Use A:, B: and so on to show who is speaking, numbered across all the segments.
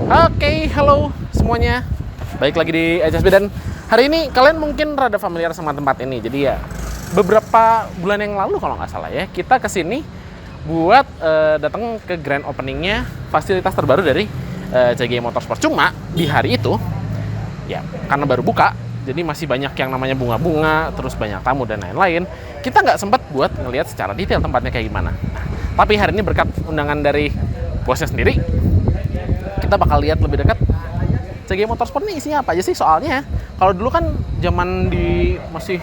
A: Oke, halo semuanya. Baik lagi di HSB dan hari ini kalian mungkin rada familiar sama tempat ini. Jadi ya beberapa bulan yang lalu kalau nggak salah ya, kita kesini buat datang ke grand openingnya fasilitas terbaru dari CGI Motorsport. Cuma di hari itu ya karena baru buka, jadi masih banyak yang namanya bunga-bunga, terus banyak tamu dan lain-lain. Kita nggak sempat buat ngelihat secara detail tempatnya kayak gimana. Tapi hari ini berkat undangan dari bosnya sendiri, kita bakal lihat lebih dekat CGI Motorsport ini isinya apa aja sih. Soalnya kalau dulu kan zaman masih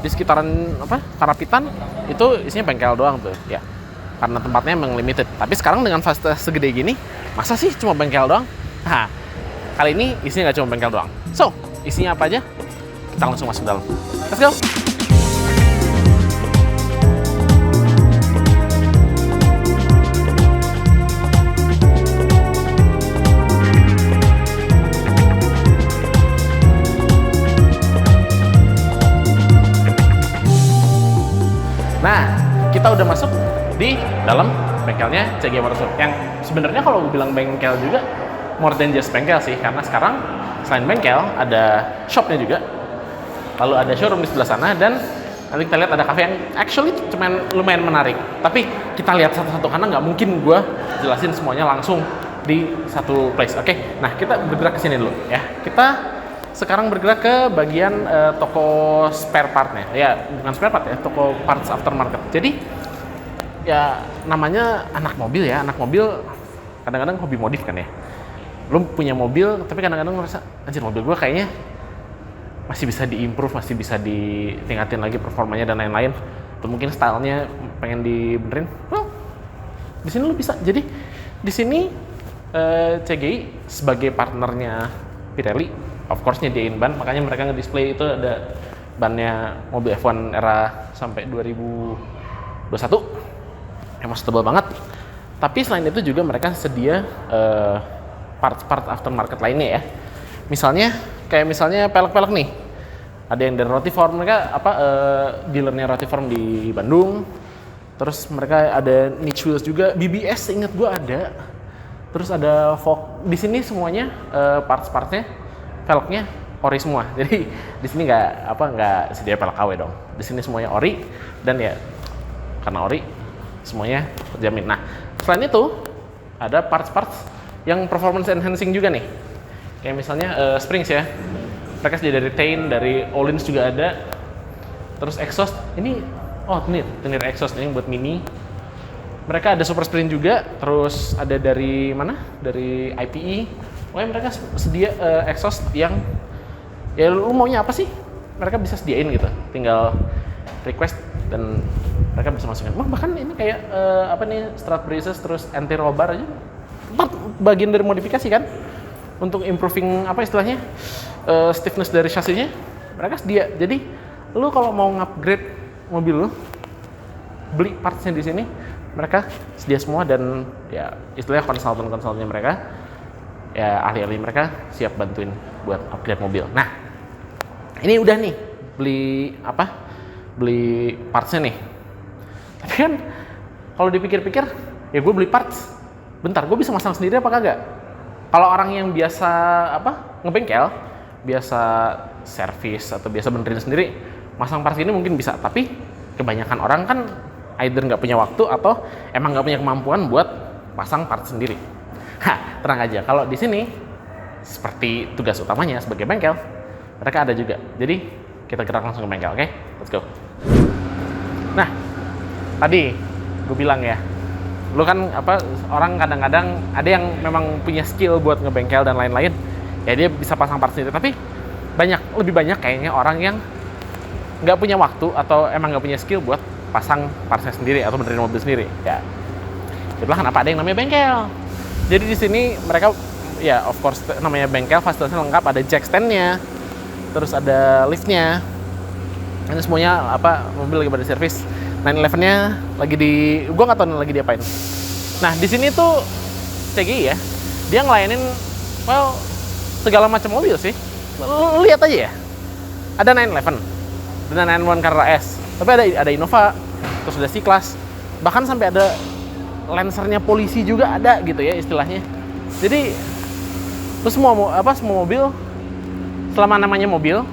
A: di sekitaran Karapitan itu isinya bengkel doang tuh ya, karena tempatnya memang limited. Tapi sekarang dengan fasilitas segede gini, masa sih cuma bengkel doang? Nah, kali ini isinya nggak cuma bengkel doang. So, isinya apa aja? Kita langsung masuk dalam. Let's go! Nah, kita udah masuk di dalam bengkelnya CGI Motorsport. Yang sebenarnya kalau gue bilang bengkel juga, more than just bengkel sih. Karena sekarang selain bengkel, ada shopnya juga. Lalu ada showroom di sebelah sana, dan nanti kita lihat ada cafe yang actually cuman lumayan menarik. Tapi kita lihat satu-satu karena nggak mungkin gue jelasin semuanya langsung di satu place. Oke, nah kita bergerak ke sini dulu ya. Kita sekarang bergerak ke bagian toko spare partnya. Ya, bukan spare part ya, toko parts aftermarket. Jadi ya namanya anak mobil ya, anak mobil kadang-kadang hobi modif kan ya. Lu punya mobil tapi kadang-kadang ngerasa anjir mobil gua kayaknya masih bisa diimprove, masih bisa ditingkatin lagi performanya dan lain-lain. Atau mungkin stylenya pengen dibenerin. Well, di sini lu bisa. Jadi di sini CGI sebagai partnernya Pirelli of course nyediain ban, makanya mereka nge-display itu ada bannya mobil F1 era sampai 2021 yang masih tebal banget. Tapi selain itu juga mereka sedia part aftermarket lainnya ya. Misalnya pelek-pelek nih, ada yang dari Rotiform, mereka dealernya Rotiform di Bandung. Terus mereka ada Niche Wheels juga, BBS inget gue ada. Terus ada Vogue. Di sini semuanya parts-partsnya, velgnya ori semua. Jadi di sini nggak sedia pelek KW dong. Di sini semuanya ori, dan ya karena ori semuanya terjamin. Nah, selain itu ada parts-parts yang performance enhancing juga nih. Kayak misalnya springs ya. Mereka sedia dari Tain, dari Öhlins juga ada. Terus exhaust ini tenir exhaust ini buat Mini. Mereka ada super spring juga, terus ada dari mana? Dari IPE. Pokoknya mereka sedia exhaust yang ya lu maunya apa sih? Mereka bisa sediain gitu. Tinggal request dan mereka bisa masukin. Bahkan ini kayak strut braces terus anti roll bar aja. Bagian dari modifikasi kan untuk improving istilahnya stiffness dari chassis-nya. Mereka sedia. Jadi lu kalau mau upgrade mobil lu, beli parts-nya di sini, mereka sedia semua. Dan ya istilahnya konsultan-konsultannya mereka, ya ahli-ahli mereka siap bantuin buat upgrade mobil. Nah, ini udah nih beli partsnya nih. Tapi kan kalau dipikir-pikir, ya gue beli parts, bentar gue bisa masang sendiri apa kagak? Kalau orang yang biasa ngebengkel, biasa servis atau biasa benerin sendiri, masang parts ini mungkin bisa. Tapi kebanyakan orang kan either nggak punya waktu atau emang nggak punya kemampuan buat pasang parts sendiri. Tenang aja, kalau di sini seperti tugas utamanya sebagai bengkel, mereka ada juga. Jadi kita gerak langsung ke bengkel, oke? Let's go. Nah, tadi gue bilang ya, lu kan orang kadang-kadang ada yang memang punya skill buat ngebengkel dan lain-lain, ya dia bisa pasang parts sendiri. Tapi lebih banyak kayaknya orang yang nggak punya waktu atau emang nggak punya skill buat pasang partsnya sendiri atau benerin mobil sendiri. Ya, itulah kenapa ada yang namanya bengkel. Jadi di sini mereka ya of course namanya bengkel, fasilitasnya lengkap, ada jack stand-nya, terus ada lift-nya. Ini semuanya mobil lagi pada servis. 911-nya gua nggak tahu lagi diapain. Nah, di sini tuh CGI ya, dia ngelayanin segala macam mobil sih. Lihat aja ya. Ada 911, ada 911 Carrera S, tapi ada Innova, terus ada C-Class, bahkan sampai ada Lancernya polisi juga ada gitu ya istilahnya. Jadi Lu semua mobil, selama namanya mobil,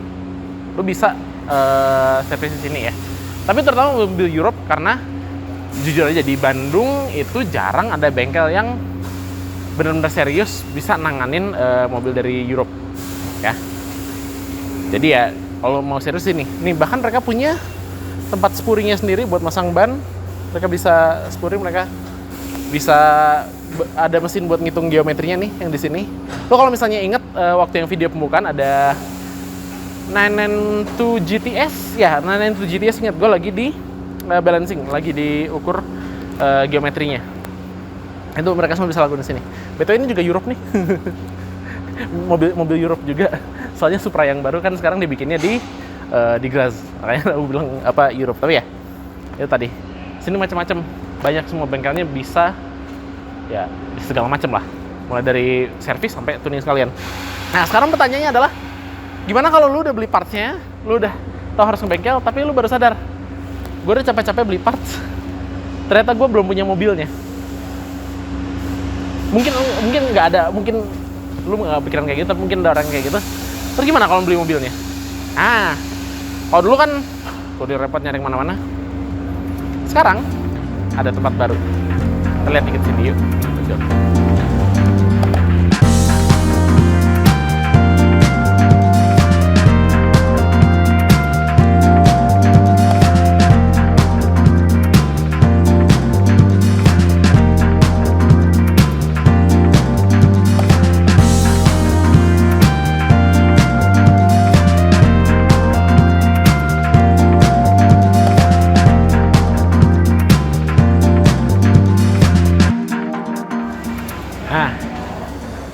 A: lu bisa servis di sini ya. Tapi terutama mobil Europe, karena jujur aja di Bandung itu jarang ada bengkel yang benar-benar serius bisa nanganin mobil dari Europe ya. Jadi ya kalau mau serius ini, nih bahkan mereka punya tempat spuringnya sendiri buat masang ban. Mereka bisa spuring, mereka bisa ada mesin buat ngitung geometrinya nih yang di sini. Lo kalau misalnya inget waktu yang video pembukaan ada 992 GTS ya, 992 GTS ingat gue lagi di balancing, lagi diukur geometrinya. Itu mereka semua bisa lakukan di sini. Betul, ini juga Europe nih. mobil Europe juga. Soalnya Supra yang baru kan sekarang dibikinnya di Graz. Makanya aku bilang apa Europe. Tapi ya itu tadi. Sini macam-macam. Banyak semua bengkelnya bisa ya segala macam lah. Mulai dari servis sampai tuning sekalian. Nah, sekarang pertanyaannya adalah gimana kalau lu udah beli partsnya, lu udah tahu harus ke bengkel, tapi lu baru sadar, gue udah capek-capek beli parts, ternyata gue belum punya mobilnya. Mungkin nggak ada, mungkin lu nggak pikiran kayak gitu, tapi mungkin ada orang kayak gitu. Terus gimana kalau beli mobilnya? Kalau dulu kan udah repot nyari mana-mana. Sekarang ada tempat baru. Kita lihat dikit sini yuk. Let's go.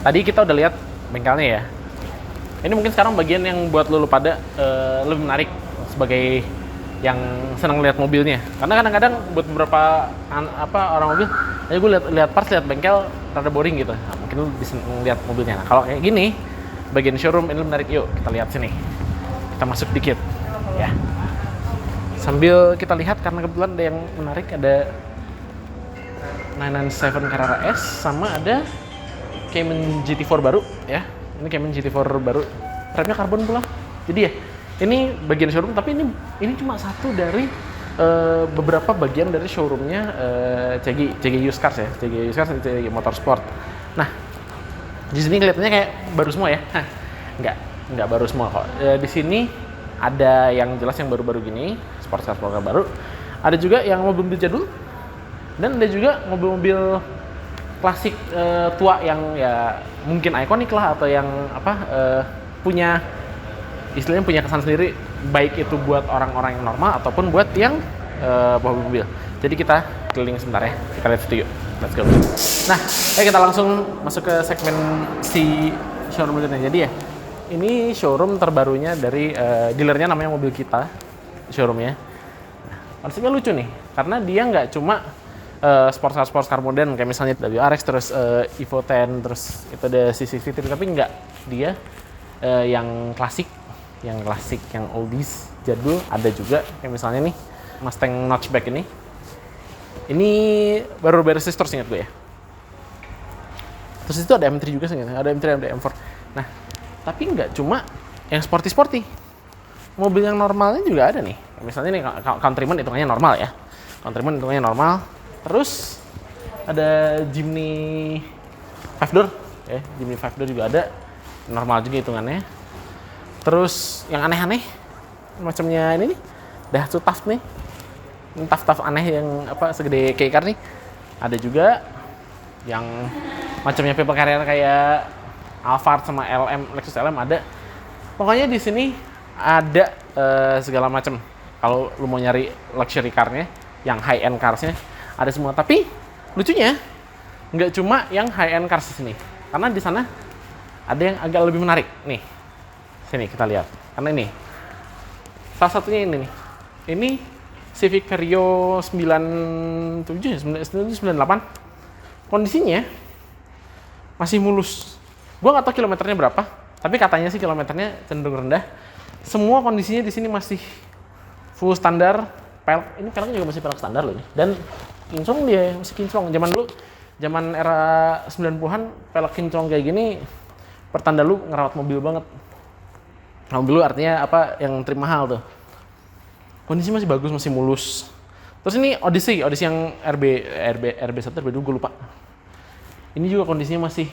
A: Tadi kita udah lihat bengkelnya ya. Ini mungkin sekarang bagian yang buat lu pada lebih menarik sebagai yang senang lihat mobilnya. Karena kadang-kadang buat beberapa orang mobil, aja gue lihat parts, lihat bengkel rada boring gitu. Nah, mungkin lu bisa lihat mobilnya. Nah, kalau kayak gini, bagian showroom ini menarik. Yuk kita lihat sini. Kita masuk dikit ya. Sambil kita lihat, karena kebetulan ada yang menarik, ada 997 Carrera S sama ada Cayman GT4 baru ya. Ini Cayman GT4 baru, remnya karbon pula. Jadi ya, ini bagian showroom, tapi ini cuma satu dari beberapa bagian dari showroomnya CG Used Cars ya, CG Used Cars, CG Motorsport. Nah, di sini kelihatannya kayak baru semua ya. Nggak baru semua kok. Di sini ada yang jelas yang baru-baru gini, sport car baru. Ada juga yang mobil jadul, dan ada juga mobil-mobil klasik tua yang ya mungkin ikonik lah, atau yang punya istilahnya punya kesan sendiri, baik itu buat orang-orang yang normal ataupun buat yang mobil. Jadi kita keliling sebentar ya, kita lihat itu yuk, let's go. Nah, kita langsung masuk ke segmen si showroom ini. Jadi ya, ini showroom terbarunya dari dealernya, namanya Mobil Kita showroomnya. Nah, konsepnya lucu nih, karena dia nggak cuma sports car modern kayak misalnya WRX, terus Evo 10, terus itu ada CC50, tapi enggak, dia yang klasik, yang oldies, jadul ada juga. Kayak misalnya nih Mustang notchback ini baru beres store ingat gue ya. Terus itu ada M3 juga sih, ada M3, ada M4. Nah, tapi nggak cuma yang sporty, mobil yang normalnya juga ada nih. Misalnya nih Countryman, hitungannya normal ya. Countryman hitungannya normal. Terus ada Jimny 5-door ya, Jimny 5-door juga ada, normal juga hitungannya. Terus yang aneh-aneh macamnya ini nih, Daihatsu Taft nih, Taft aneh yang segede K-car nih. Ada juga yang macamnya people carrier kayak Alphard sama Lexus LM ada. Pokoknya di sini ada segala macam. Kalau lu mau nyari luxury car-nya, yang high end cars-nya ada semua. Tapi lucunya nggak cuma yang high end cars di sini, karena di sana ada yang agak lebih menarik nih. Sini kita lihat, karena ini salah satunya ini nih. Ini Civic Vario 97 98. Kondisinya masih mulus. Gua nggak tahu kilometernya berapa, tapi katanya sih kilometernya cenderung rendah. Semua kondisinya di sini masih full standar. Ini peleknya juga masih pelek standar loh ini. Dan kinclong dia masih kinclong. Zaman dulu, zaman era 90-an, pelek kinclong kayak gini pertanda lu ngerawat mobil banget. Mobil lu artinya apa, yang trim mahal tuh. Kondisi masih bagus, masih mulus. Terus ini Odyssey yang RB1, RB2 gue lupa. Ini juga kondisinya masih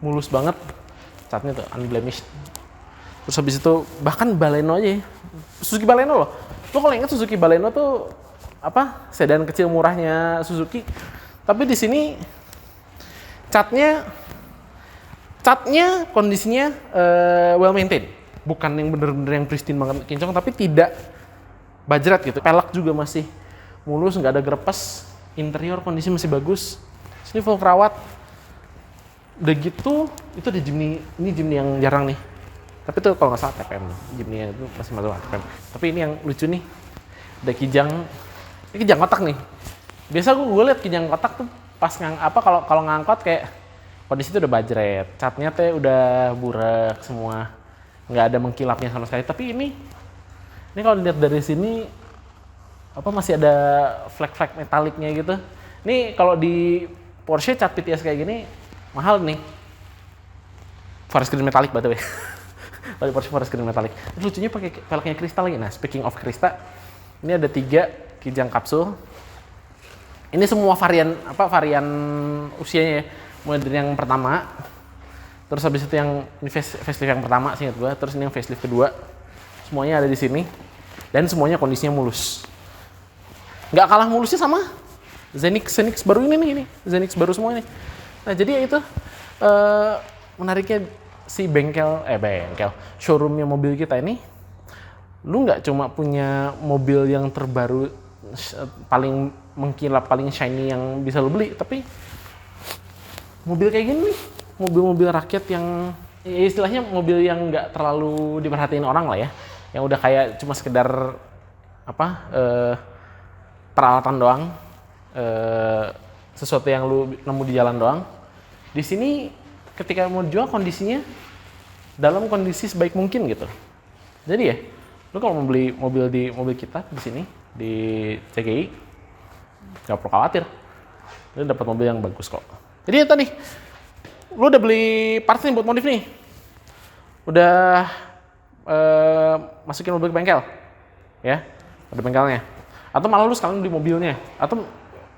A: mulus banget. Catnya tuh unblemished. Terus habis itu bahkan Baleno aja ya. Suzuki Baleno loh. Lo kalau ingat Suzuki Baleno tuh apa? Sedan kecil murahnya Suzuki. Tapi di sini catnya kondisinya well maintained. Bukan yang bener-bener yang pristine banget kinclong, tapi tidak bajret gitu. Pelek juga masih mulus, nggak ada gerepes. Interior kondisi masih bagus. Sini full kerawat. Udah gitu, itu ada Jimny. Ini Jimny yang jarang nih. Tapi itu kalau nggak salah TPM. Jimny itu masih masuk TPM. Tapi ini yang lucu nih. Ada kijang. Ini kijang kotak nih. Biasa gue liat kijang kotak tuh pas kalau ngangkot kayak kondisi itu udah bajret. Catnya tuh udah burak semua. Nggak ada mengkilapnya sama sekali. Tapi ini kalau dilihat dari sini apa masih ada flek-flek metaliknya gitu. Ini kalau di Porsche cat PTS kayak gini mahal nih. Forest green metalik by the way. Kalau di Porsche forest green metalik. Lucunya pakai velgnya kristal lagi. Nah, speaking of kristal, ini ada 3 kijang kapsul. Ini semua varian usianya ya. Mulai dari yang pertama, terus habis itu yang ini facelift yang pertama seingat gue, terus ini yang facelift kedua. Semuanya ada di sini dan semuanya kondisinya mulus. Nggak kalah mulusnya sama Zenix baru ini Zenix baru semua ini. Nah, jadi itu menariknya si showroomnya mobil kita ini. Lu nggak cuma punya mobil yang terbaru paling mengkilap, paling shiny yang bisa lu beli, tapi mobil kayak gini nih, mobil-mobil rakyat yang ya istilahnya mobil yang nggak terlalu diperhatiin orang lah ya, yang udah kayak cuma sekedar peralatan doang, sesuatu yang lu nemu di jalan doang. Di sini ketika mau jual kondisinya dalam kondisi sebaik mungkin gitu. Jadi ya, lu kalau mau beli mobil kita di sini di CGI nggak perlu khawatir, lu dapat mobil yang bagus kok. Jadi itu nih, lu udah beli parts nih buat modif nih, udah masukin mobil ke bengkel, ya, ada bengkelnya. Atau malah lu sekalian beli mobilnya, atau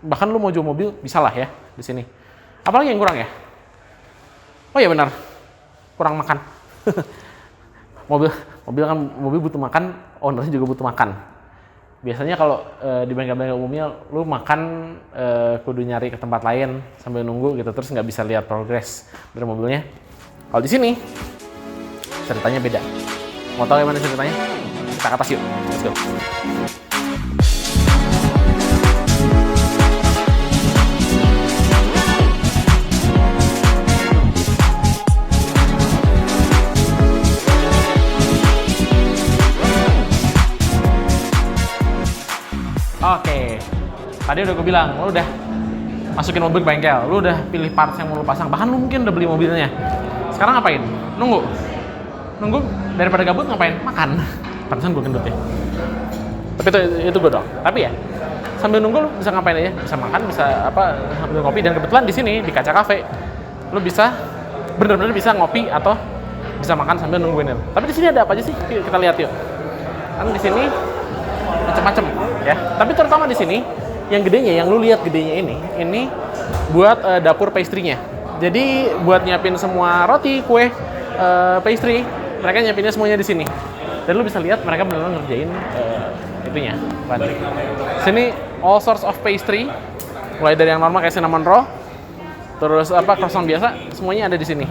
A: bahkan lu mau jual mobil bisa lah ya di sini. Apalagi yang kurang ya? Oh ya benar, kurang makan. mobil butuh makan, ownernya juga butuh makan. Biasanya kalau di bengkel-bengkel umumnya lu makan kudu nyari ke tempat lain sambil nunggu gitu, terus nggak bisa lihat progres dari mobilnya. Kalau di sini ceritanya beda. Mau tahu gimana ceritanya? Kita ke atas yuk. Let's go. Oke, tadi udah gue bilang, lu udah masukin mobil ke bengkel, lu udah pilih parts yang mau lu pasang, bahkan lu mungkin udah beli mobilnya. Sekarang ngapain? Nunggu daripada gabut ngapain? Makan. Pantesan gue gendut ya. Tapi itu gue dong. Tapi ya, sambil nunggu lu bisa ngapain aja? Bisa makan, bisa sambil ngopi. Dan kebetulan di sini di Kaca Cafe, lu bisa bener-bener bisa ngopi atau bisa makan sambil nungguin. Tapi di sini ada apa aja sih? Kita lihat yuk. Kan di sini macam-macam ya. Tapi terutama di sini yang gedenya, yang lu lihat gedenya ini buat dapur pastry-nya. Jadi buat nyiapin semua roti, kue, pastry, mereka nyiapinnya semuanya di sini. Dan lu bisa lihat mereka benar-benar ngerjain itunya. Sini all sorts of pastry, mulai dari yang normal kayak cinnamon roll, terus croissant biasa, semuanya ada di sini.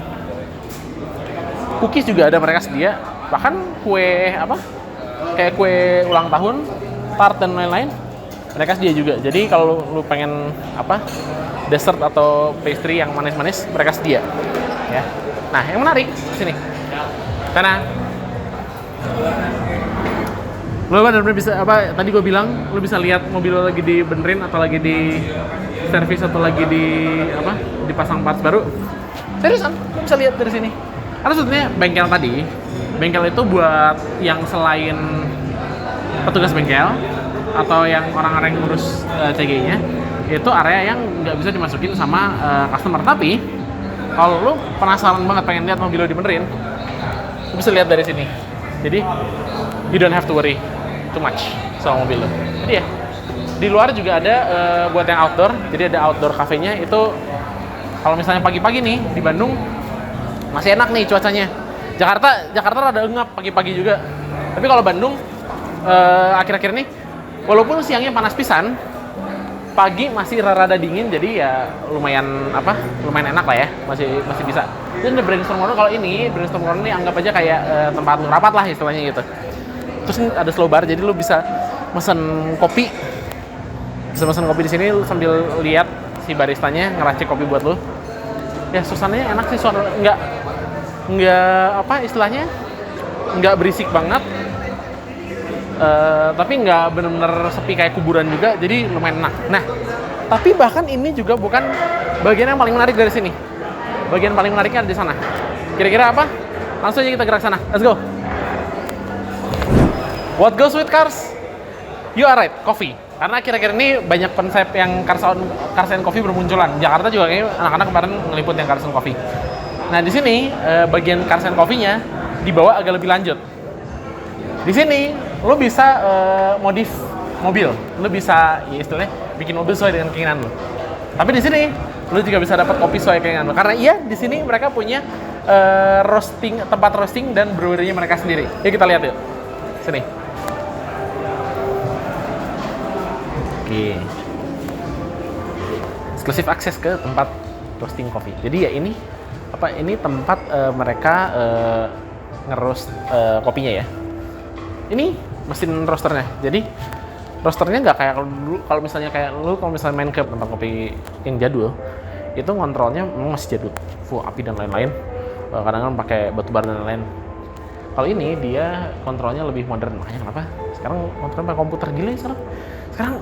A: Cookies juga ada mereka sedia, bahkan kue kayak kue ulang tahun, tart dan lain-lain, mereka sedia juga. Jadi kalau lu pengen dessert atau pastry yang manis-manis, mereka sedia. Ya. Nah, yang menarik sini, karena lu benar-benar bisa tadi gue bilang, lu bisa lihat mobil lo lagi dibenerin atau lagi di servis atau lagi dipasang parts baru. Seriusan, lu bisa lihat dari sini. Karena sebetulnya bengkel itu buat yang selain petugas bengkel atau yang orang-orang yang ngurus CG-nya, itu area yang nggak bisa dimasukin sama customer. Tapi kalau lu penasaran banget pengen lihat mobil lu dibenerin, lu bisa lihat dari sini. Jadi you don't have to worry too much soal mobil lu. Jadi ya, di luar juga ada buat yang outdoor. Jadi ada outdoor cafe-nya itu. Kalau misalnya pagi-pagi nih di Bandung masih enak nih cuacanya. Jakarta rada engap pagi-pagi juga. Tapi kalau Bandung akhir-akhir ini walaupun siangnya panas pisan, pagi masih rada dingin, jadi ya lumayan enak lah ya, masih bisa. Dan the brainstorm corner, kalau ini brainstorm corner ini anggap aja kayak tempat lu rapat lah istilahnya gitu. Terus ini ada slow bar, jadi lu bisa mesen kopi di sini, lu sambil lihat si baristanya ngeracik kopi buat lu. Ya suasananya enak sih, nggak berisik banget. Tapi nggak bener-bener sepi kayak kuburan juga, jadi lumayan enak. Nah, tapi bahkan ini juga bukan bagian yang paling menarik dari sini. Bagian paling menariknya ada di sana. Kira-kira apa? Langsung aja kita gerak sana. Let's go. What goes with cars? You are right, coffee. Karena kira-kira ini banyak konsep yang cars and coffee bermunculan. Jakarta juga kayaknya anak-anak kemarin ngeliput yang cars and coffee. Nah, di sini bagian cars and coffee-nya dibawa agak lebih lanjut. Di sini lo bisa modif mobil, lo bisa ya istilahnya bikin mobil sesuai dengan keinginan lo. Tapi di sini lo juga bisa dapat kopi sesuai keinginan lo. Karena di sini mereka punya tempat roasting dan brewery-nya mereka sendiri. Yuk kita lihat yuk. Sini. Oke. Eksklusif akses ke tempat roasting kopi. Jadi ya ini tempat mereka ngeroast kopinya ya. Ini mesin roasternya. Jadi roasternya nggak kayak kalau misalnya main ke tempat kopi yang jadul, itu kontrolnya memang masih jadul, full api dan lain-lain. Kadang-kadang pakai batu bara dan lain-lain. Kalau ini dia kontrolnya lebih modern. Makanya kenapa sekarang kontrolnya pakai komputer, gila ya sekarang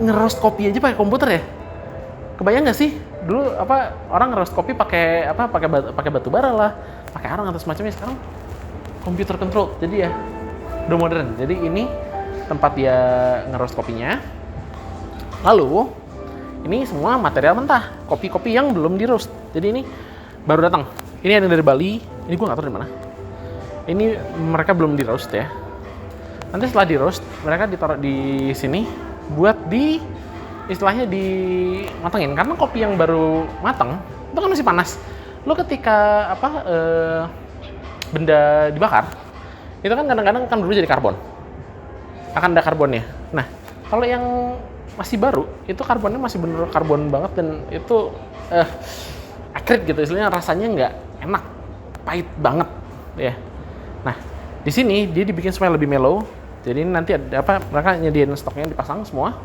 A: ngeroast kopi aja pakai komputer ya. Kebayang nggak sih dulu orang ngeroast kopi pakai batu bara lah, pakai arang atau semacamnya. Sekarang computer control. Jadi ya udah modern. Jadi ini tempat dia ngeroast kopinya. Lalu ini semua material mentah, kopi-kopi yang belum di roast. Jadi ini baru datang. Ini ada dari Bali. Ini gue nggak tahu dari mana. Ini mereka belum di roast ya. Nanti setelah di roast, mereka ditaruh di sini buat istilahnya dimatengin. Karena kopi yang baru matang itu kan masih panas. Lo ketika benda dibakar, itu kan kadang-kadang kan dulu jadi karbon. Akan ada karbonnya. Nah, kalau yang masih baru, itu karbonnya masih bener karbon banget dan itu akrid gitu. Istilahnya rasanya nggak enak, pahit banget ya. Nah, di sini dia dibikin supaya lebih mellow. Jadi nanti ada mereka nyediain stoknya, dipasang semua,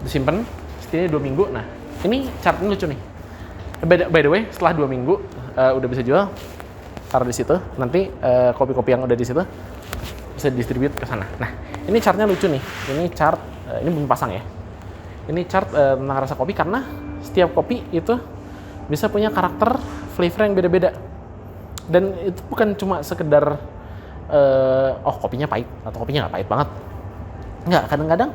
A: disimpan setidaknya 2 minggu. Nah, ini chartnya lucu nih. By the way, setelah 2 minggu udah bisa jual, taruh di situ. Nanti kopi-kopi yang udah di situ bisa distribute ke sana. Nah, ini chartnya lucu nih. Ini chart, ini belum pasang ya. Ini chart tentang rasa kopi karena setiap kopi itu bisa punya karakter flavor yang beda-beda. Dan itu bukan cuma sekedar kopinya pahit atau kopinya nggak pahit banget. Nggak, kadang-kadang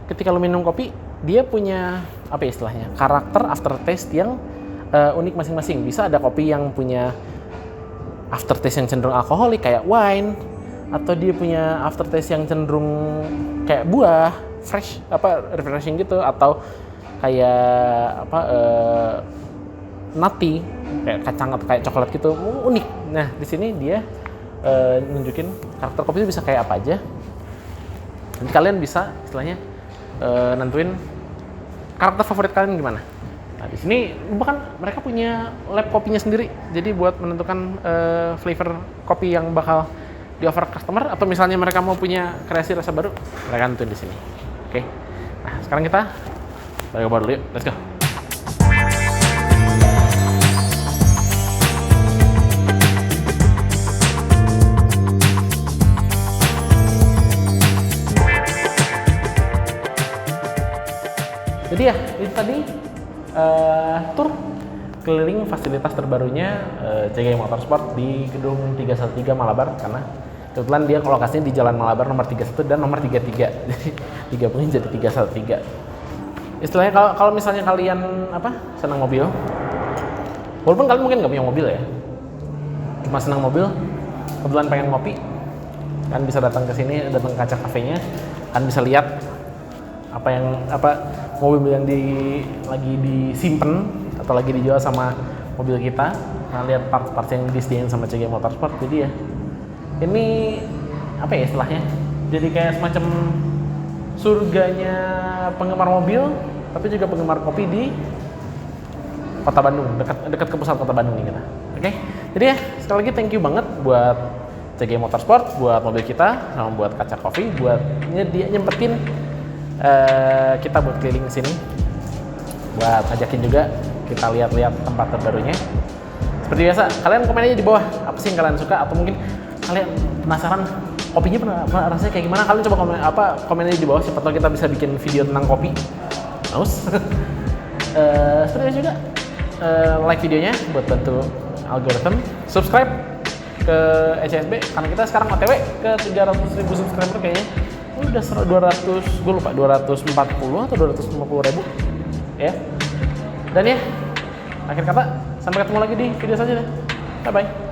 A: ketika lo minum kopi, dia punya istilahnya karakter aftertaste yang unik masing-masing. Bisa ada kopi yang punya aftertaste yang cenderung alkoholik kayak wine, atau dia punya aftertaste yang cenderung kayak buah, fresh, refreshing gitu, atau kayak nutty, kayak kacang atau kayak coklat gitu, unik. Nah, di sini dia nunjukin karakter kopi itu bisa kayak apa aja. Nanti kalian bisa istilahnya nentuin karakter favorit kalian gimana. Nah, di sini bahkan mereka punya lab kopinya sendiri. Jadi buat menentukan flavor kopi yang bakal di-offer customer, atau misalnya mereka mau punya kreasi rasa baru, mereka nentuin di sini. Oke. Nah, sekarang kita balik ke bawah dulu yuk. Let's go. Jadi ya, itu tadi tur keliling fasilitas terbarunya CGI Motorsport di gedung 313 Malabar, karena kebetulan dia lokasinya di Jalan Malabar nomor 31 dan nomor 33. Jadi digabungin jadi 313. Istilahnya kalau misalnya kalian senang mobil, Walaupun kalian mungkin nggak punya mobil ya, cuma senang mobil, kebetulan pengen ngopi, kan bisa datang ke sini, datang ke Kaca Cafe-nya, kan bisa lihat apa mobil yang lagi disimpan atau lagi dijual sama mobil kita. Nah, lihat parts-parts yang disediain sama CG Motorsport. Jadi ya, ini apa ya istilahnya? Jadi kayak semacam surganya penggemar mobil, tapi juga penggemar kopi di Kota Bandung, dekat ke pusat Kota Bandung nih kita. Oke, jadi ya sekali lagi thank you banget buat CG Motorsport, buat mobil kita, sama buat Kaca Coffee, buat nyempetin kita buat keliling sini, buat ajakin juga kita lihat-lihat tempat terbarunya. Seperti biasa, kalian komen aja di bawah apa sih yang kalian suka, atau mungkin kalian penasaran kopinya pernah rasanya kayak gimana. Kalian coba komen aja di bawah, siapa tahu kita bisa bikin video tentang kopi. Haus. Seperti biasa juga, like videonya buat bantu algoritma, subscribe ke ECSB karena kita sekarang OTW ke 300.000 subscriber kayaknya. Udah 200, gue lupa 240 atau 250.000 ya. Dan ya, akhir kata, sampai ketemu lagi di video selanjutnya. Bye bye.